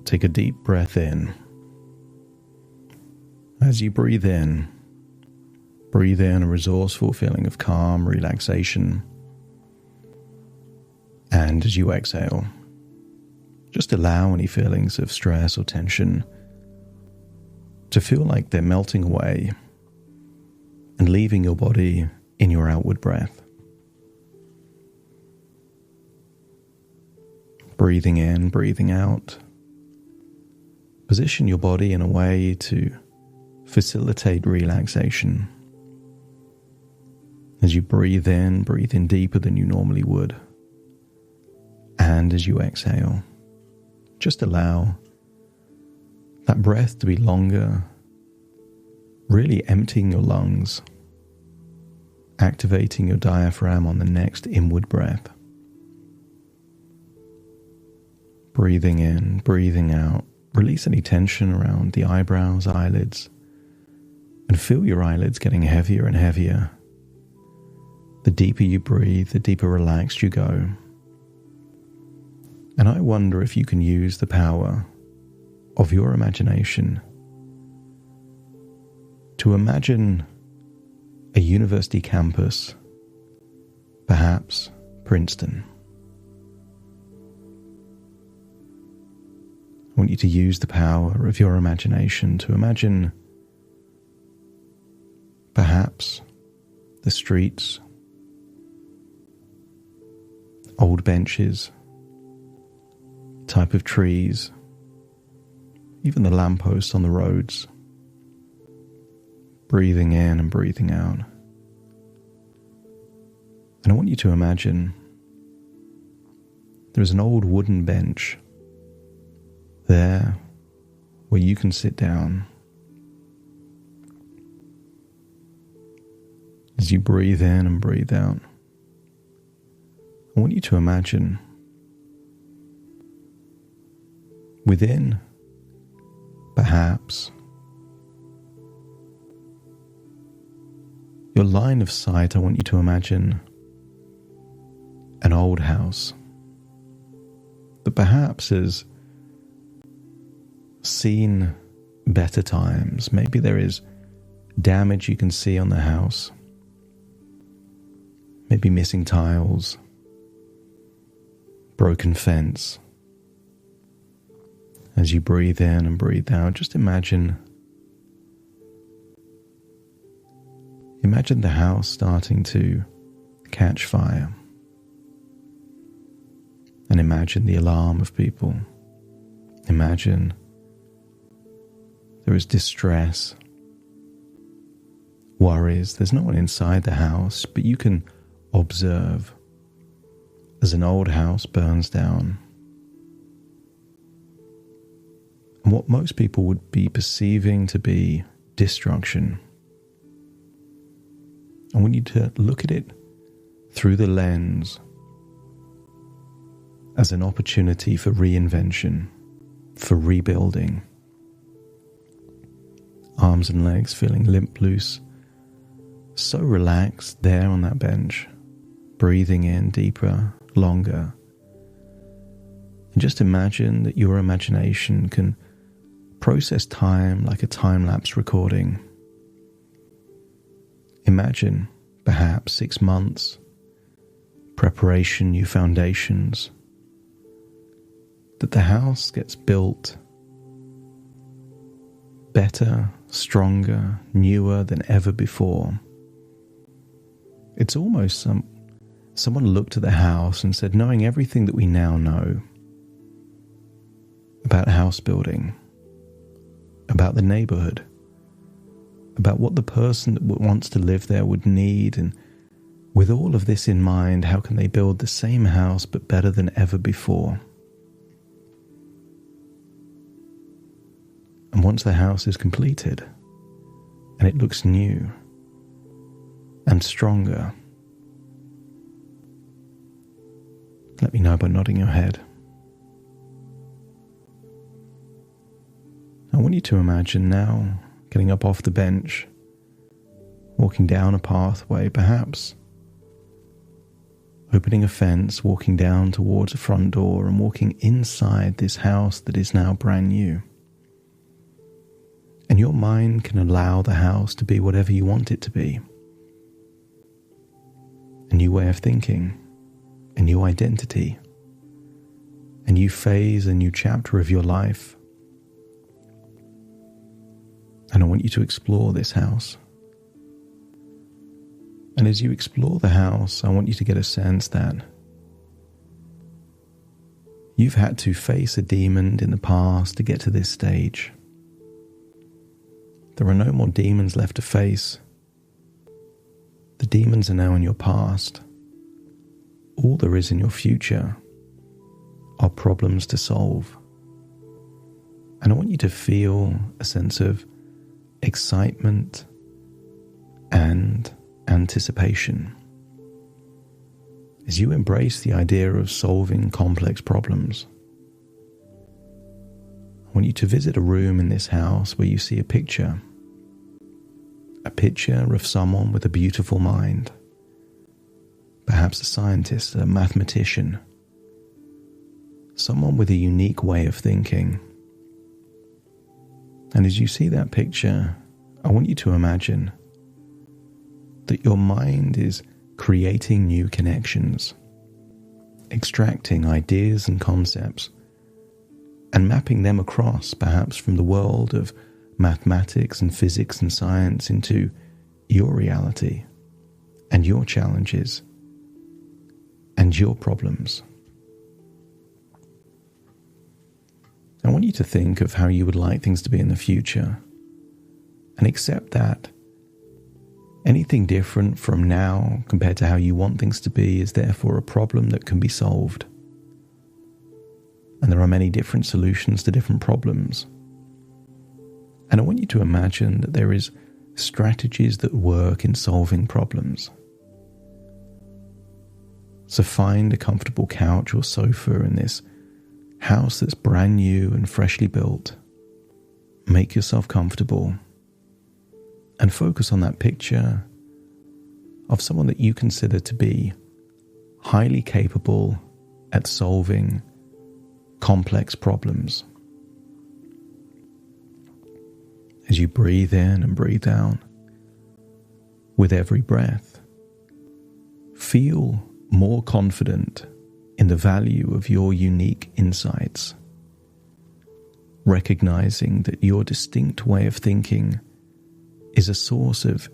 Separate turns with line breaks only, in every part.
take a deep breath in. As you breathe in a resourceful feeling of calm, relaxation. And as you exhale, just allow any feelings of stress or tension to feel like they're melting away and leaving your body in your outward breath. Breathing in, breathing out. Position your body in a way to facilitate relaxation. As you breathe in deeper than you normally would. And as you exhale, just allow that breath to be longer, really emptying your lungs, activating your diaphragm on the next inward breath. Breathing in, breathing out, release any tension around the eyebrows, eyelids, and feel your eyelids getting heavier and heavier. The deeper you breathe, the deeper relaxed you go. And I wonder if you can use the power of your imagination to imagine a university campus, perhaps Princeton. I want you to use the power of your imagination to imagine perhaps the streets, old benches, type of trees, even the lampposts on the roads. Breathing in and breathing out. And I want you to imagine there's an old wooden bench there where you can sit down. As you breathe in and breathe out, I want you to imagine within, perhaps, your line of sight, I want you to imagine an old house that perhaps has seen better times. Maybe there is damage you can see on the house. Maybe missing tiles, broken fence. As you breathe in and breathe out, just imagine the house starting to catch fire. And imagine the alarm of people. Imagine there is distress, worries. There's no one inside the house, but you can observe as an old house burns down. And what most people would be perceiving to be destruction. I want you to look at it through the lens as an opportunity for reinvention, for rebuilding. Arms and legs feeling limp loose, so relaxed there on that bench, breathing in deeper, longer. And just imagine that your imagination can process time like a time-lapse recording. Imagine, perhaps 6 months, preparation, new foundations, that the house gets built better, stronger, newer than ever before. It's almost someone looked at the house and said, knowing everything that we now know about house building, about the neighborhood, about what the person that wants to live there would need, and with all of this in mind, how can they build the same house but better than ever before? And once the house is completed and it looks new and stronger, let me know by nodding your head. I want you to imagine now getting up off the bench, walking down a pathway, perhaps opening a fence, walking down towards a front door and walking inside this house that is now brand new. And your mind can allow the house to be whatever you want it to be. A new way of thinking, a new identity, a new phase, a new chapter of your life. And I want you to explore this house. And as you explore the house, I want you to get a sense that you've had to face a demon in the past to get to this stage. There are no more demons left to face. The demons are now in your past. All there is in your future are problems to solve. And I want you to feel a sense of excitement and anticipation as you embrace the idea of solving complex problems. I want you to visit a room in this house where you see a picture of someone with a beautiful mind, perhaps a scientist, a mathematician, someone with a unique way of thinking. And as you see that picture, I want you to imagine that your mind is creating new connections, extracting ideas and concepts, and mapping them across, perhaps from the world of mathematics and physics and science into your reality and your challenges and your problems. I want you to think of how you would like things to be in the future and accept that anything different from now compared to how you want things to be is therefore a problem that can be solved. And there are many different solutions to different problems. And I want you to imagine that there is strategies that work in solving problems. So find a comfortable couch or sofa in this house that's brand new and freshly built. Make yourself comfortable and focus on that picture of someone that you consider to be highly capable at solving complex problems. As you breathe in and breathe out, with every breath, feel more confident in the value of your unique insights, recognizing that your distinct way of thinking is a source of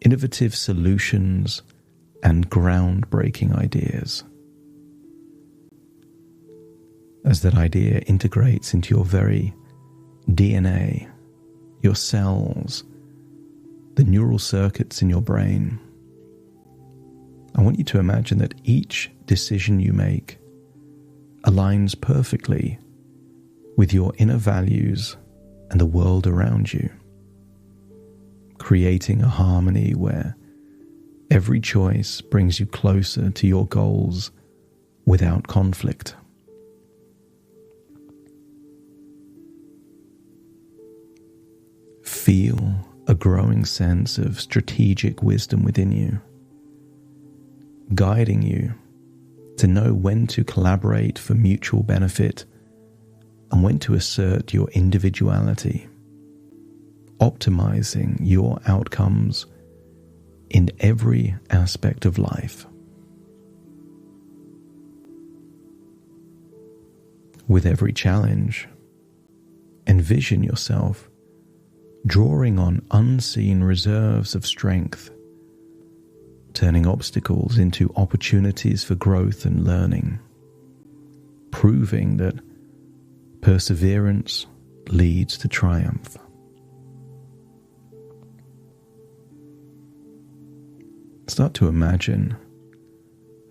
innovative solutions and groundbreaking ideas. As that idea integrates into your very DNA, your cells, the neural circuits in your brain, I want you to imagine that each decision you make aligns perfectly with your inner values and the world around you, creating a harmony where every choice brings you closer to your goals without conflict. Feel a growing sense of strategic wisdom within you, guiding you to know when to collaborate for mutual benefit and when to assert your individuality, optimizing your outcomes in every aspect of life. With every challenge, envision yourself drawing on unseen reserves of strength, turning obstacles into opportunities for growth and learning, proving that perseverance leads to triumph. Start to imagine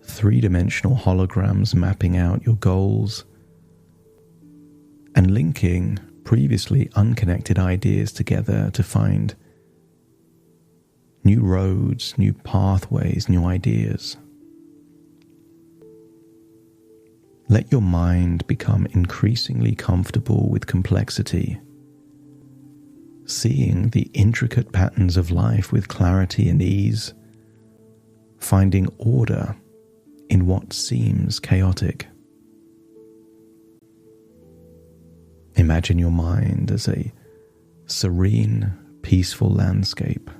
three-dimensional holograms mapping out your goals and linking previously unconnected ideas together to find new roads, new pathways, new ideas. Let your mind become increasingly comfortable with complexity, seeing the intricate patterns of life with clarity and ease, finding order in what seems chaotic. Imagine your mind as a serene, peaceful landscape,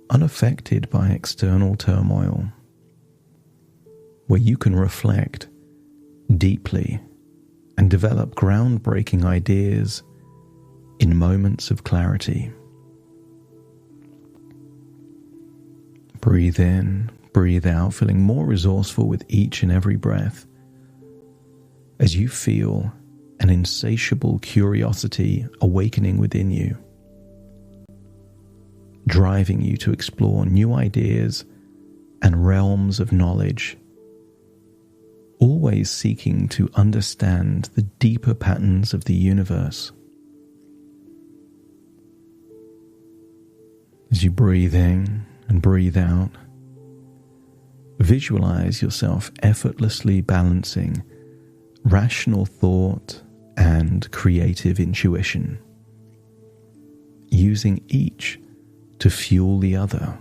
unaffected by external turmoil, where you can reflect deeply and develop groundbreaking ideas in moments of clarity. Breathe in, breathe out, feeling more resourceful with each and every breath as you feel an insatiable curiosity awakening within you, driving you to explore new ideas and realms of knowledge, always seeking to understand the deeper patterns of the universe. As you breathe in and breathe out, visualize yourself effortlessly balancing rational thought and creative intuition, using each to fuel the other,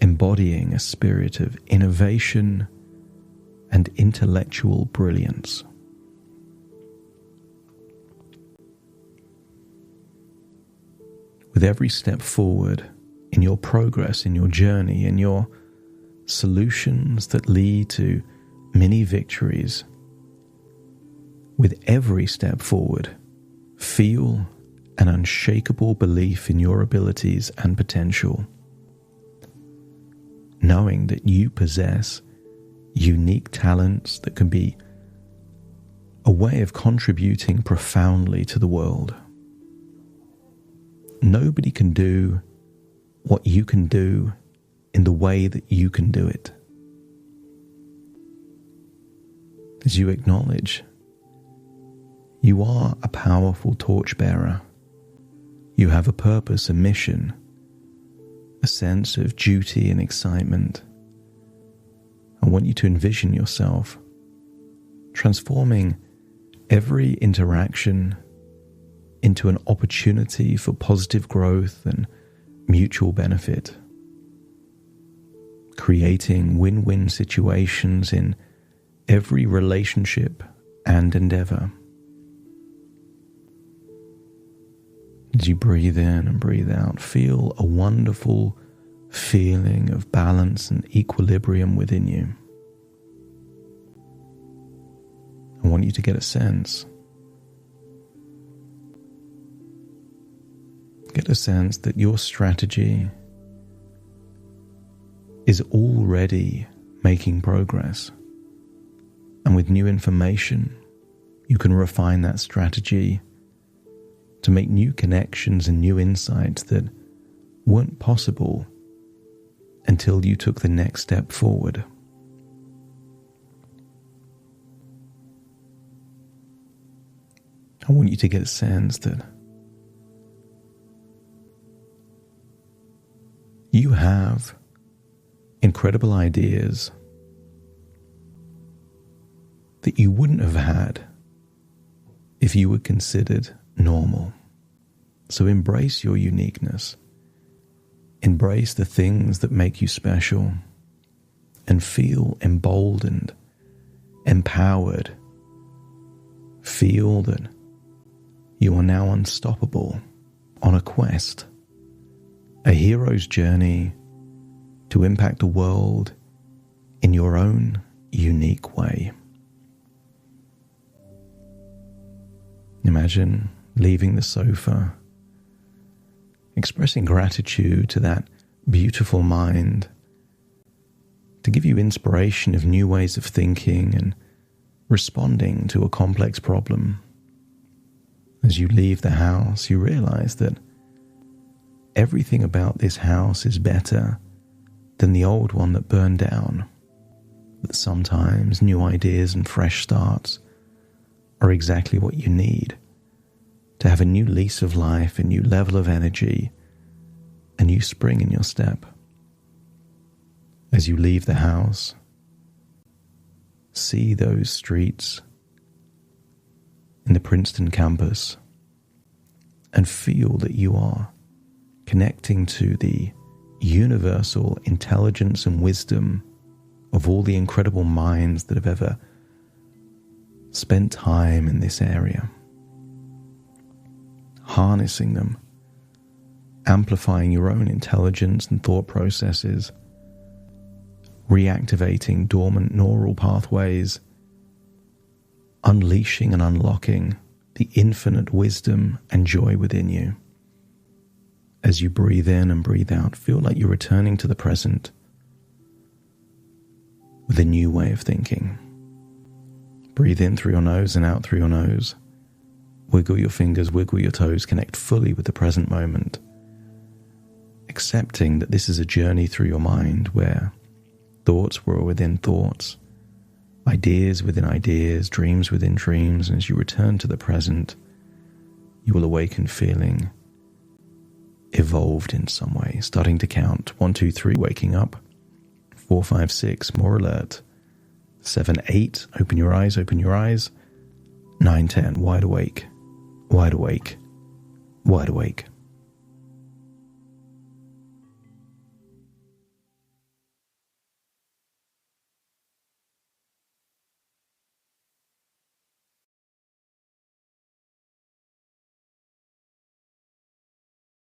embodying a spirit of innovation and intellectual brilliance. With every step forward in your progress, in your journey, in your solutions that lead to mini victories, with every step forward, feel an unshakable belief in your abilities and potential, knowing that you possess unique talents that can be a way of contributing profoundly to the world. Nobody can do what you can do in the way that you can do it. As you acknowledge, you are a powerful torchbearer. You have a purpose, a mission, a sense of duty and excitement. I want you to envision yourself transforming every interaction into an opportunity for positive growth and mutual benefit, creating win-win situations in every relationship and endeavor. As you breathe in and breathe out, feel a wonderful feeling of balance and equilibrium within you. I want you to get a sense. Get a sense that your strategy is already making progress. And with new information, you can refine that strategy to make new connections and new insights that weren't possible until you took the next step forward. I want you to get a sense that you have incredible ideas that you wouldn't have had if you were considered normal. So embrace your uniqueness. Embrace the things that make you special and feel emboldened, empowered. Feel that you are now unstoppable on a quest, a hero's journey to impact the world in your own unique way. Imagine leaving the sofa, expressing gratitude to that beautiful mind to give you inspiration of new ways of thinking and responding to a complex problem. As you leave the house, you realize that everything about this house is better than the old one that burned down. That sometimes new ideas and fresh starts are exactly what you need to have a new lease of life, a new level of energy, a new spring in your step. As you leave the house, see those streets in the Princeton campus and feel that you are connecting to the universal intelligence and wisdom of all the incredible minds that have ever spent time in this area, harnessing them, amplifying your own intelligence and thought processes, reactivating dormant neural pathways, unleashing and unlocking the infinite wisdom and joy within you. As you breathe in and breathe out, feel like you're returning to the present with a new way of thinking. Breathe in through your nose and out through your nose. Wiggle your fingers, wiggle your toes, connect fully with the present moment, accepting that this is a journey through your mind where thoughts were within thoughts, ideas within ideas, dreams within dreams, and as you return to the present, you will awaken feeling evolved in some way, starting to count 1, 2, 3, waking up, 4, 5, 6, more alert, 7, 8, open your eyes, 9, 10, wide awake, wide awake, wide awake.